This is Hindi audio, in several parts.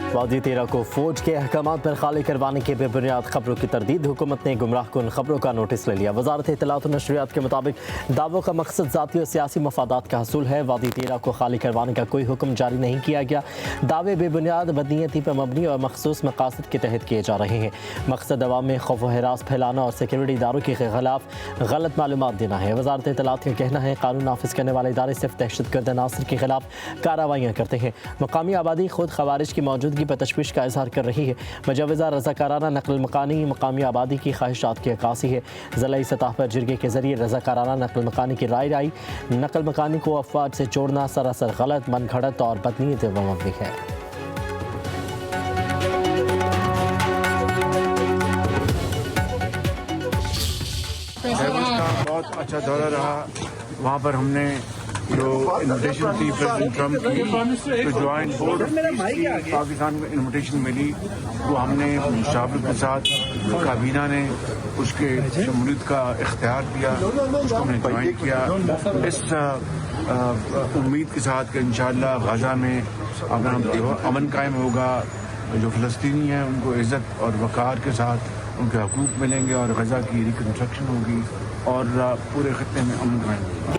वादी तेरह को फौज के अहकामात पर खाली करवाने के बेबुनियाद खबरों की तरदीद। हुकूमत ने गुमराहकुन खबरों का नोटिस ले लिया। वजारत इत्तलात और नशरियात के मुताबिक दावों का मकसद ज़ाती और सियासी मफादात का हसूल है। वादी तेरह को खाली करवाने का कोई हुक्म जारी नहीं किया गया। दावे बेबुनियाद, बदनीयती पर मबनी और मखसूस मकासद के तहत किए जा रहे हैं। मकसद अवाम में खौफ व हिरास फैलाना और सिक्योरिटी इदारों के खिलाफ गलत मालूमात देना है। वजारत इत्तलात का कहना है कानून नाफिज करने वाले इदारे सिर्फ दहशतगर्द अनासर के खिलाफ कार्रवाइयाँ करते हैं। मकामी आबादी खुद खवारिज की मौजूदगी पर तशवीश का इजहार कर रही है। मुजवज़ा रज़ाकाराना नकल मकानी मकामी आबादी की ख्वाहिशात की अक्कासी है। ज़िलाई सतह पर जिरगे के जरिए रज़ाकाराना नकल मकानी की राय आई। नकल मकानी को अफवाज से जोड़ना सरासर गलत, मन घड़त और बदनीयत मबनी है। बहुत अच्छा दौरा रहा। वहाँ पर हमने जो इन्विटेशन थी प्रेसिडेंट ट्रम्प की, तो ज्वाइंट बोर्ड पाकिस्तान को इन्विटेशन मिली, वो हमने शाबिक के साथ काबीना ने उसके शमूलियत का इख्तियार दिया, उसको हमने ज्वाइन किया इस उम्मीद के साथ कि इंशाअल्लाह गजा में अगर अमन कायम होगा, जो फ़लस्तीनी हैं उनको इज़्ज़त और वक़ार के साथ उनके हकूक़ मिलेंगे और गजा की रिकन्स्ट्रक्शन होगी और पूरे खत्ते में अमन कायम होगा।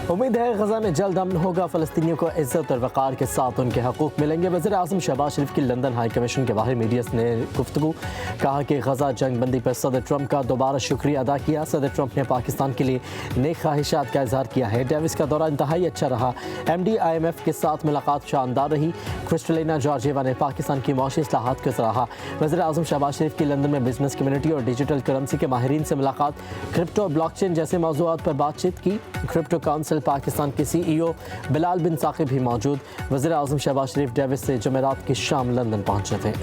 उम्मीद है गजा में जल्द अमन होगा, फ़लस्तीनियों को इज़्ज़त और वक़ार के साथ उनके हकूक़ मिलेंगे। वज़ीर आज़म शहबाज शरीफ की लंदन हाई कमीशन के बाहर मीडिया ने गुफ्तगू कहा कि गजा जंग बंदी पर सदर ट्रंप का दोबारा शुक्रिया अदा किया। सदर ट्रंप ने पाकिस्तान के लिए नेक ख्वाहिशात का इजहार किया है। डेविस का दौरा इंतहाई अच्छा रहा। MD IMF के साथ मुलाकात शानदार रही। क्रिस्टलिना जॉर्जिएवा ने पाकिस्तान की मौशी इस्लाहात को सराहा। वज़ीर आज़म शहबाज शरीफ की लंदन में बिजनेस कम्युनिटी और डिजिटल करेंसी के माहिरीन से मुलाकात, क्रिप्टो और ब्लॉकचेन जैसे मौज़ूआत पर बातचीत की। क्रिप्टो काउंसिल पाकिस्तान के CEO बिलाल बिन साकिब भी मौजूद। वज़ीर आज़म शहबाज शरीफ डेविस से जुमेरात की शाम लंदन पहुंचे थे।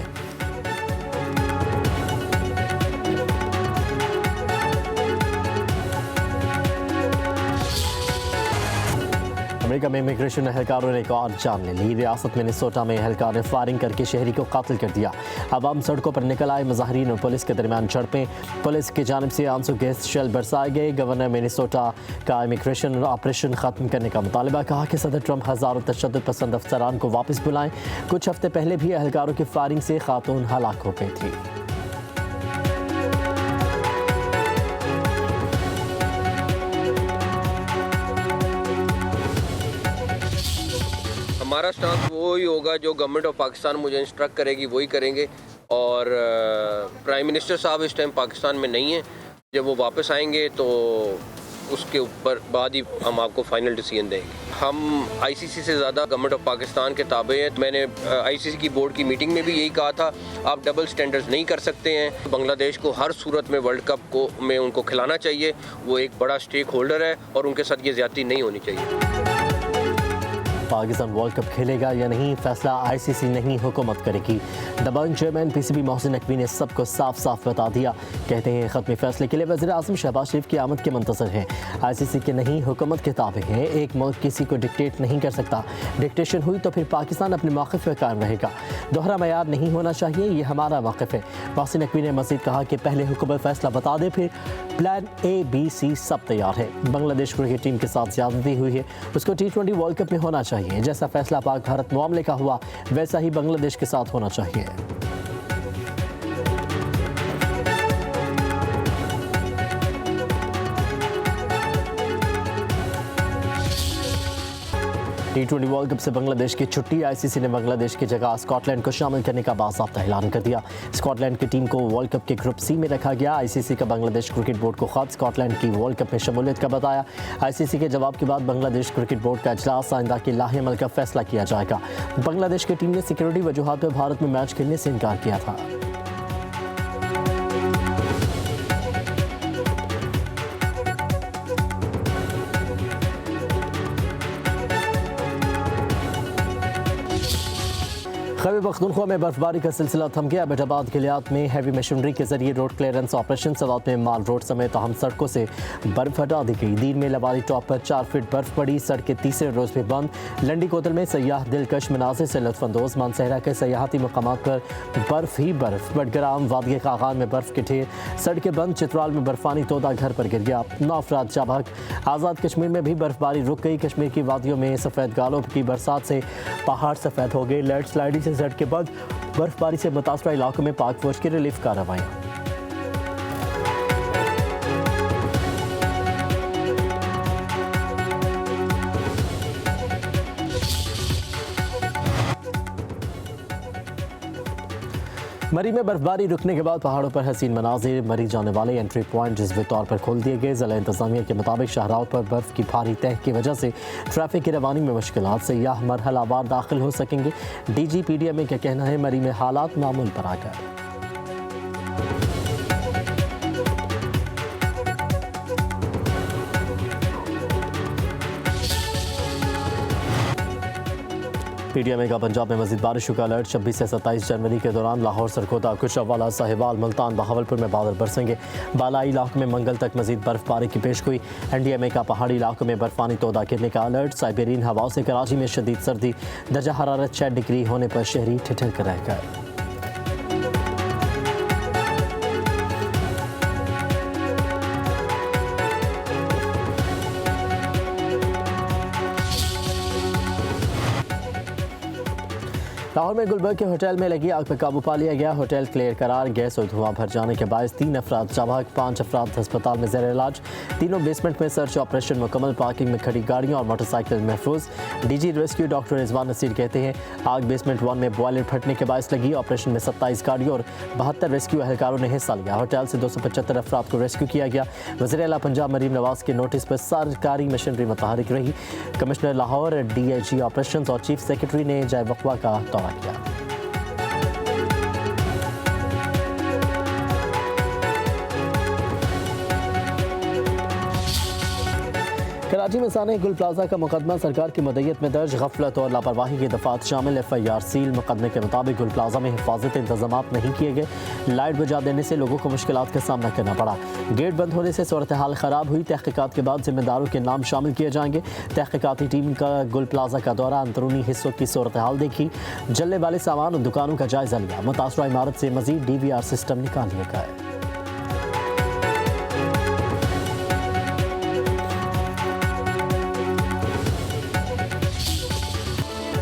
अमेरिका में इमिग्रेशन एहलकारों ने एक और जान ले ली। रियासत मिनेसोटा में एहलकार ने फायरिंग करके शहरी को कातिल कर दिया। आवाम सड़कों पर निकल आए। मुजाहिरीन और पुलिस के दरमियान झड़पें। पुलिस की जानिब से आंसू गैस शेल बरसाए गए। गवर्नर मिनेसोटा का इमिग्रेशन ऑपरेशन खत्म करने का मुतालबा। कहा कि सदर ट्रंप हज़ारों तशद्दुद पसंद अफसरान को वापस बुलाएं। कुछ हफ्ते पहले भी एहलकारों की फायरिंग से खातून हलाक हो गई थी। हमारा स्टांस वही होगा जो गवर्नमेंट ऑफ पाकिस्तान मुझे इंस्ट्रक्ट करेगी वही करेंगे। और प्राइम मिनिस्टर साहब इस टाइम पाकिस्तान में नहीं है। जब वो वापस आएंगे तो उसके ऊपर बाद ही हम आपको फाइनल डिसीजन देंगे। हम ICC से ज़्यादा गवर्नमेंट ऑफ पाकिस्तान के ताबे हैं। मैंने ICC की बोर्ड की मीटिंग में भी यही कहा था, आप डबल स्टैंडर्ड्स नहीं कर सकते हैं। बांग्लादेश को हर सूरत में वर्ल्ड कप में उनको खिलाना चाहिए। वो एक बड़ा स्टेक होल्डर है और उनके साथ ये ज़्यादती नहीं होनी चाहिए। पाकिस्तान वर्ल्ड कप खेलेगा या नहीं, फैसला ICC नहीं हुकूमत करेगी। दबंग चेयरमैन PCB मोहसिन नकवी ने सबको साफ साफ बता दिया। कहते हैं खत्मी फैसले के लिए वज़ीर आज़म शहबाज शरीफ की आमद के मंतज़र हैं। ICC के नहीं हुकूमत के ताबे हैं। एक मुल्क किसी को डिक्टेट नहीं कर सकता। डिक्टेशन हुई तो फिर पाकिस्तान अपने मौक़िफ़ पर कायम रहेगा। दोहरा मयार नहीं होना चाहिए, ये हमारा मौक़िफ़ है। मोहसिन नकवी ने मज़ीद कहा कि पहले हुकूमत फैसला बता दे, फिर प्लान A B C सब तैयार है। बांग्लादेश क्रिकेट टीम के साथ ज़्यादती हुई है, उसको T20 वर्ल्ड कप में होना चाहिए। जैसा फैसला पाक भारत मामले का हुआ वैसा ही बांग्लादेश के साथ होना चाहिए। T20 वर्ल्ड कप से बांग्लादेश की छुट्टी। ICC ने बांग्लादेश की जगह स्कॉटलैंड को शामिल करने का बाज़ाब्ता ऐलान कर दिया। स्कॉटलैंड की टीम को वर्ल्ड कप के ग्रुप C में रखा गया। ICC का बांग्लादेश क्रिकेट बोर्ड को खत स्कॉटलैंड की वर्ल्ड कप में शमूलियत का बताया। ICC के जवाब के बाद बांग्लादेश क्रिकेट बोर्ड का इजलास, आइंदा के लाहेअमल का फैसला किया जाएगा। बांग्लादेश की टीम ने सिक्योरिटी वजूहात पर भारत में मैच खेलने से इनकार किया था। खैबर पख्तूनख्वा में बर्फबारी का सिलसिला थम गया। एबटाबाद किलियात में हैवी मशीनरी के जरिए रोड क्लियरेंस ऑपरेशन। सवात में माल रोड समेत अहम सड़कों से बर्फ हटा दी गई। दीन में लबारी टॉप पर 4 फीट बर्फ पड़ी। सड़कें तीसरे रोज भी बंद। लंडी कोतल में सयाह दिलकश मनाजिर से लुत्फानंदोज। मानसहरा के सयाहती मकामात पर बर्फ ही बर्फ। बडग्राम वादी कागान में बर्फ के ढेर। सड़कें बंद। चित्राल में बर्फानी तोदा घर पर गिर गया। 9 अफराद जाबाक। आज़ाद कश्मीर में भी बर्फबारी रुक गई। कश्मीर की वादियों में सफ़ेद गालों की बरसात से पहाड़ सफ़ेद हो गए। लैंड स्लाइडिंग से सड़कें बंद। बर्फबारी से मुतासरा इलाकों में पाक फौज की रिलीफ कार्रवाई। मरी में बर्फबारी रुकने के बाद पहाड़ों पर हसीन मनाजिर। मरी जाने वाले एंट्री पॉइंट जज्वी तौर पर खोल दिए गए। ज़िला इंतज़ामिया के मुताबिक शाहराहों पर बर्फ़ की भारी तह की वजह से ट्रैफिक की रवानी में मुश्किलात। सयाह मरहलावार दाखिल हो सकेंगे। DGPDMA का कहना है मरी में हालात मामूल पर आ गए। PDMA का पंजाब में मजीद बारिशों का अलर्ट। 26 से 27 जनवरी के दौरान लाहौर, सरगोदा, कुशवाला, साहिवाल, मुल्तान, बहावलपुर में बादल बरसेंगे। बालाई इलाकों में मंगल तक मजीद बर्फबारी की पेशगोई। NDMA का पहाड़ी इलाकों में बर्फानी तोदा गिरने का अलर्ट। साइबेरियन हवाओं से कराची में शदीद सर्दी। दर्जा हरारत 6 डिग्री होने पर शहरी ठिठुर कर रह गए। लाहौर में गुलबर्ग के होटल में लगी आग पर काबू पा लिया गया। होटल क्लियर करार। गैस और धुआं भर जाने के बायस 3 अफराद जाबाक। 5 अफराद अस्पताल में ज़ेर इलाज। तीनों बेसमेंट में सर्च ऑपरेशन मुकम्मल। पार्किंग में खड़ी गाड़ियां और मोटरसाइकिल महफूज। DG rescue doctor Rizwan Naseer कहते हैं आग बेसमेंट 1 में बॉयलर फटने के बायस लगी। ऑपरेशन में 27 गाड़ियों और 72 रेस्क्यू एहलकारों ने हिस्सा लिया। होटल से 275 अफराद को रेस्क्यू किया गया। वज़ीर आला पंजाब मरीम नवाज के नोटिस पर सरकारी मशीनरी मुतहरिक रही। कमिश्नर लाहौर, DIG ऑपरेशन और चीफ सेक्रेटरी ने जाए वक़्वा का दौरा किया। कराची में साने गुल प्लाजा का मुकदमा सरकार की मदयत में दर्ज। गफलत और लापरवाही की दफात शामिल। FIR seal. मुकदमे के मुताबिक गुल प्लाजा में हिफाजत इंतजाम नहीं किए गए। लाइट बुझा देने से लोगों को मुश्किलात का सामना करना पड़ा। गेट बंद होने से सूरत हाल ख़राब हुई। तहकीकात के बाद जिम्मेदारों के नाम शामिल किए जाएंगे। तहकीकाती टीम का गुल प्लाजा का दौरा। अंदरूनी हिस्सों की सूरत हाल देखी। जलने वाले सामान और दुकानों का जायजा लिया। मुतासरा इमारत से मजीद DVR सिस्टम निकाल लिया गया।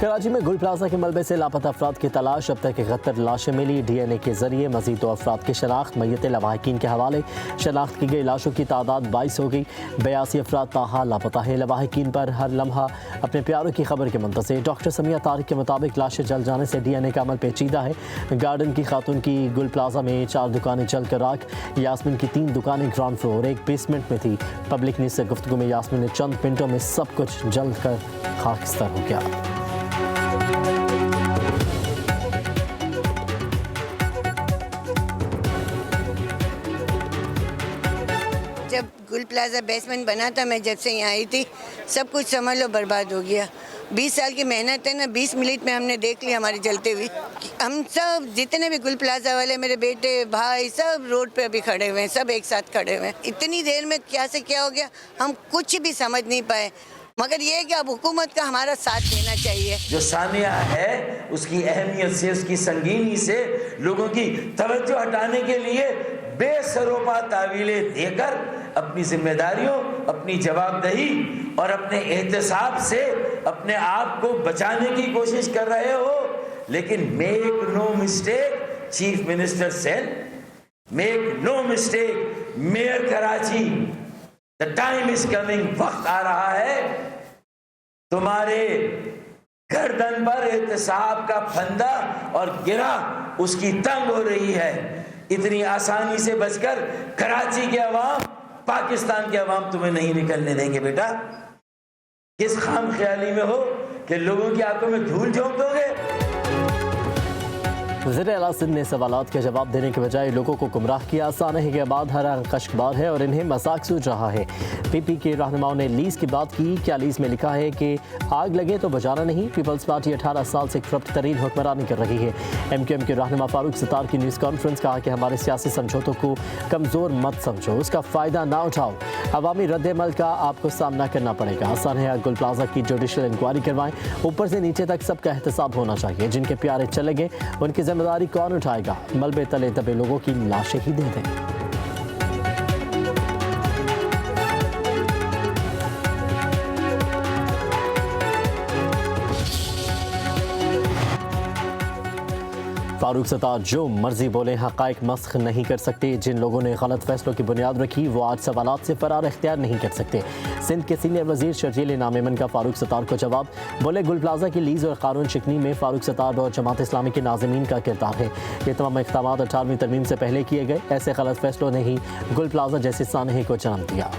कराची में गुल प्लाजा के मलबे से लापता अफराद की तलाश। अब तक 71 लाशें मिली। DNA के जरिए मजीद 2 अफराद की शनाख्त। मय्यत लवाहिकीन के हवाले। शनाख्त की गई लाशों की तादाद 22 हो गई। 82 अफराद ताहाल लापता है। लवाहिकीन पर हर लम्हा अपने प्यारों की खबर के मुंतज़िर। डॉक्टर समिया तारिक के मुताबिक लाशें जल जाने से DNA का अमल पेचीदा है। गार्डन की खातून की गुल प्लाजा में 4 दुकानें जल कर राख। यास्मीन की 3 दुकानें ग्राउंड फ्लोर, एक बेसमेंट में थी। पब्लिक न्यूज़ से गुफ्तगू में यास्मीन ने चंद मिनटों में सब कुछ जल कर खाकस्तर हो गया। जब गुल प्लाजा बेसमेंट बना था, मैं जब से यहाँ आई थी, सब कुछ समझ लो बर्बाद हो गया। 20 साल की मेहनत है ना, 20 मिनट में हमने देख लिया हमारी जलते हुए। हम सब जितने भी गुल प्लाजा वाले, मेरे बेटे भाई सब रोड पे अभी खड़े हुए हैं, सब एक साथ खड़े हुए हैं। इतनी देर में क्या से क्या हो गया हम कुछ भी समझ नहीं पाए। मगर ये कि अब हुकूमत का हमारा साथ देना चाहिए। जो सानिया है उसकी अहमियत से, उसकी संगीनी से लोगों की तवज्जो हटाने के लिए बेसरोपा तावीलें देकर अपनी जिम्मेदारियों, अपनी जवाबदेही और अपने एहतसाब से अपने आप को बचाने की कोशिश कर रहे हो। लेकिन make no mistake chief minister said, make no mistake mayor Karachi, the time is coming, वक्त आ रहा है तुम्हारे गर्दन पर एहतसाब का फंदा और गिरा उसकी तंग हो रही है। इतनी आसानी से बचकर कराची के अवाम, पाकिस्तान के अवाम तुम्हें नहीं निकलने देंगे बेटा। किस खाम ख्याली में हो कि लोगों की आंखों में धूल झोंक दोगे। वज़ीर-ए-आला सिंध ने सवालात के जवाब देने के बजाय लोगों को गुमराह किया। सानह के बाद हर रंग कश्कबार है और इन्हें मजाक सूझ रहा है। पीपी के रहनुमाओं ने लीज की बात की। क्या लीज में लिखा है कि आग लगे तो बुझाना नहीं? पीपल्स पार्टी 18 साल से करप्ट तरीन हुक्मरानी कर रही है। MQM के रहनुमा फारूक सत्तार की न्यूज़ कॉन्फ्रेंस, कहा कि हमारे सियासी समझौतों को कमज़ोर मत समझो, उसका फ़ायदा ना उठाओ। अवामी रद्द-ए-अमल का आपको सामना करना पड़ेगा। सानह गुल प्लाजा की जुडिशल इंक्वायरी करवाएं। ऊपर से नीचे तक सबका एहतसाब होना चाहिए। जिनके प्यारे चले गए उनकी जिम्मेदारी कौन उठाएगा? मलबे तले दबे लोगों की लाशें ही दे दें। फारूक सत्तार जो मर्जी बोले, हक़ाइक़ मस्ख़ नहीं कर सकते। जिन लोगों ने गलत फैसलों की बुनियाद रखी वो आज सवालात से फरार इख्तियार नहीं कर सकते। सिंध के सीनियर वज़ीर शर्जील नामेमन का फारूक सत्तार को जवाब। बोले, गुल प्लाजा की लीज और कानून शिकनी में फारूक सत्तार और जमात इस्लामी के नाज़मीन का किरदार है। ये तमाम इक़दाम 18वीं तरमीम से पहले किए गए। ऐसे गलत फैसलों ने ही गुल प्लाजा जैसे सानहे को जन्म दिया।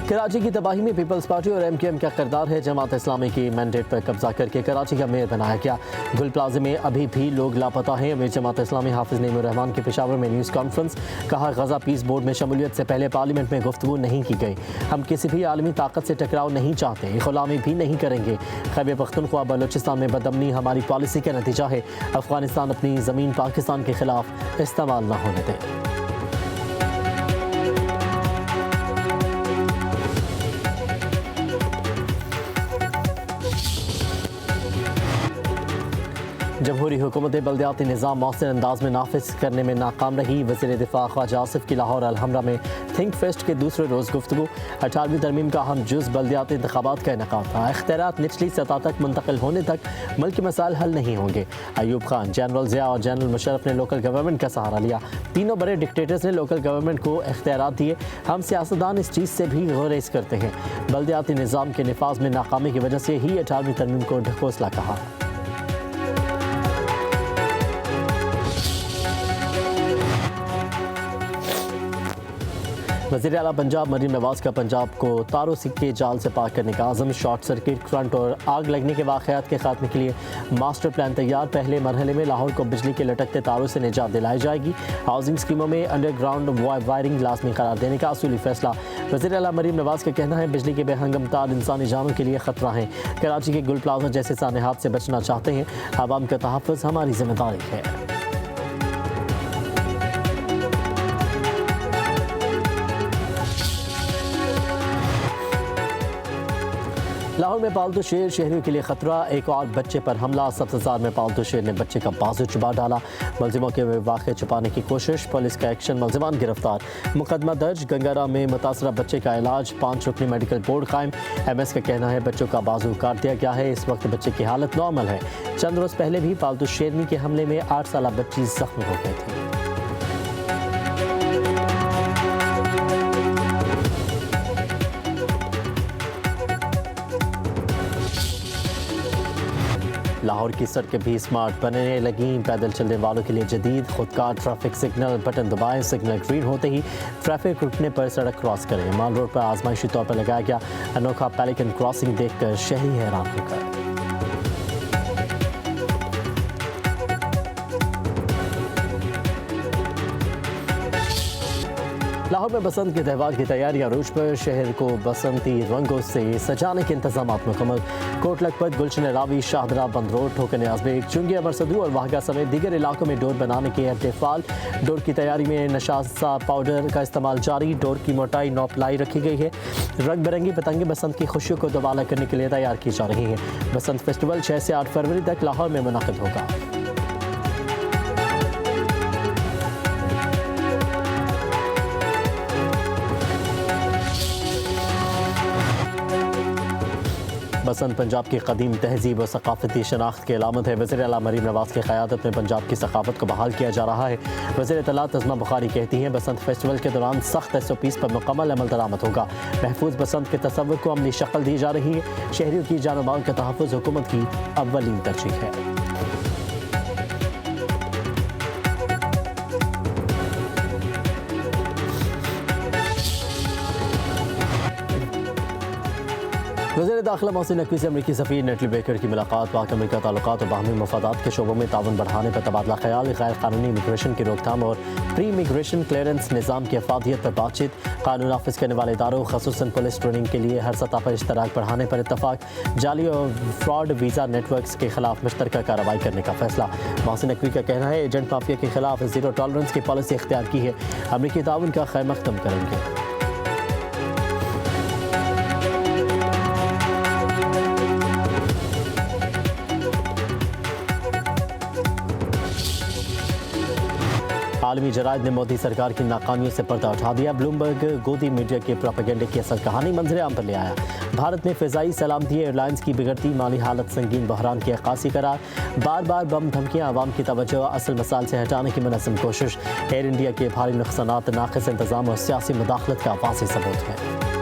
कराची की तबाही में पीपल्स पार्टी और MQM का किरदार है। जमात इस्लामी की मैंडेट पर कब्जा करके कराची का मेयर बनाया गया। गुल प्लाजे में अभी भी लोग लापता हैं। अमीर जमात इस्लामी हाफिज नईमुर रहमान की पेशावर में न्यूज़ कॉन्फ्रेंस, कहा गजा पीस बोर्ड में शमूलियत से पहले पार्लियामेंट में गुफ्तगू नहीं की गई। हम किसी भी आलमी ताकत से टकराव नहीं चाहते, गुलामी भी नहीं करेंगे। खैबर पख्तूनख्वा बलूचिस्तान में बदअमनी हमारी पॉलिसी का नतीजा है। अफगानिस्तान अपनी ज़मीन पाकिस्तान के खिलाफ इस्तेमाल न होने दें। जमहूरी हुकूमत बल्दियाती निज़ाम मौसर अंदाज में नाफिज करने में नाकाम रही। वज़ीर दिफा ख्वाजा आसिफ की लाहौर अलहमरा में थिंक फेस्ट के दूसरे रोज़ गुफ्तगू। 18वीं तरमीम का अहम जुज़ बल्दियाती इंतखाबात का इनेकाद था। इख्तियारात निचली सतह तक मुंतकिल होने तक मुल्क के मसाइल हल नहीं होंगे। अयूब खान, जनरल ज़िया और जनरल मुशर्रफ ने लोकल गवर्नमेंट का सहारा लिया। तीनों बड़े डिक्टेटर्स ने लोकल गवर्नमेंट को इख्तियारात दिए। हम सियासतदान इस चीज़ से भी गुरेज करते हैं। बल्दियाती निज़ाम के निफाज में नाकामी की वजह से ही 18वीं तरमीम को ढकोसला कहा। वज़ीर-ए-आला पंजाब मरीम नवाज का पंजाब को तारों सिक्के जाल से पार करने का आज़म। शॉर्ट सर्किट, करंट और आग लगने के वाक़यात के खात्मे के लिए मास्टर प्लान तैयार। पहले मरहले में लाहौर को बिजली के लटकते तारों से निजात दिलाई जाएगी। हाउसिंग स्कीमों में अंडरग्राउंड वायरिंग लाजमी करार देने का असूली फैसला। वज़ीर-ए-आला मरीम नवाज का कहना है बिजली के बेहंगम तार इंसानी जानों के लिए ख़तरा हैं। कराची के गुल प्लाजा जैसे सानेहात से बचना चाहते हैं। आवाम का तहफ़्फ़ुज़ हमारी जिम्मेदारी है। लाहौर में पालतू शेर, शहरियों के लिए खतरा। एक और बच्चे पर हमला। सब्ज़ार में पालतू शेर ने बच्चे का बाजू चबा डाला। मुलजिमों के वाक़े छुपाने की कोशिश, पुलिस का एक्शन, मुलजिमान गिरफ्तार। मुकदमा दर्ज। गंगारा में मुतासरा बच्चे का इलाज। 5 रुकनी मेडिकल बोर्ड कायम। MS का कहना है बच्चों का बाजू काट दिया गया है। इस वक्त बच्चे की हालत नॉर्मल है। चंद रोज़ पहले भी पालतू शेरनी के हमले में 8 साला बच्ची जख्मी हो गई थी। लाहौर की सड़कें भी स्मार्ट बनने लगी। पैदल चलने वालों के लिए जदीद खुदकार ट्रैफिक सिग्नल। बटन दबाएं, सिग्नल ग्रीन होते ही ट्रैफिक रुकने पर सड़क क्रॉस करें। माल रोड पर आजमाइशी तौर पर लगाया गया अनोखा पेलिकन क्रॉसिंग देखकर शहरी हैरान होकर। लाहौर में बसंत के त्यौहार की तैयारियां रूज पर। शहर को बसंती रंगों से सजाने के इंतजाम मुकम्मल। कोट लखपत, गुलशन रावी, शाहदरा, बंद रोड, ठोकर न्याज़बेग, चुंगी, मरसदू और वाहगा समेत दीगर इलाकों में डोर बनाने के अहतफाल। डोर की तैयारी में नशासा पाउडर का इस्तेमाल जारी। डोर की मोटाई 9 प्लाई रखी गई है। रंग बिरंगी पतंगे बसंत की खुशियों को दोबारा करने के लिए तैयार की जा रही हैं। बसंत फेस्टिवल 6 से 8 फरवरी तक लाहौर में मुनक़िद होगा। बसंत पंजाब की कदीम तहजीब और सकाफती शनाख्त की अलामत है। वज़ीर-ए-आला मरीम नवाज की क़यादत में पंजाब की सकाफत को बहाल किया जा रहा है। वज़ीर इत्तलात तज़मा बुखारी कहती हैं बसंत फेस्टिवल के दौरान सख्त SOPs पर मुकम्मल अमल दरामद होगा। महफूज बसंत के तसव्वुर को अमली शक्ल दी जा रही है। शहरियों की जान और माल का तहफ़्फ़ुज़ हुकूमत की अव्वलीन तरजीह है। वज़ीर दाखिला मोहसिन नकवी से अमरीकी सफ़ीर नेटली बेकर की मुलाकात। पाक अमरीका ताल्लुकात और बाहमी मफादात के शोबों में ताउन बढ़ाने पर तबादला ख्याल। गैर कानूनी इमिग्रेशन की रोकथाम और प्री इमिग्रेशन क्लियरेंस निज़ाम की अफादियत पर बातचीत। कानून नाफिज करने वाले इदारों ख़ुसूसन पुलिस ट्रेनिंग के लिए हर सतह पर इश्तराक बढ़ाने पर इत्तफाक। जाली और फ्रॉड वीज़ा नेटवर्क्स के खिलाफ मुश्तरका कार्रवाई करने का फैसला। मोहसिन नकवी का कहना है एजेंट माफिया के खिलाफ ज़ीरो टॉलरेंस की पॉलिसी इख्तियार की है। अमरीकी ताउन का खैमा ख़त्म करेंगे। आलमी जराइद ने मोदी सरकार की नाकामियों से पर्दा उठा दिया। ब्लूमबर्ग गोदी मीडिया के प्रोपेगेंडे की असल कहानी मंजर आम पर ले आया। भारत ने फ़िज़ाई सलामती एयरलाइंस की बिगड़ती माली हालत संगीन बहरान की अक्कासी करार। बार बार बम धमकियाँ आवाम की तवज्जो असल मसाइल से हटाने की मुनज़्ज़म कोशिश। एयर इंडिया के भारी नुकसानात नाक़िस इंतज़ाम और सियासी मुदाखलत का वाज़ेह सबूत है।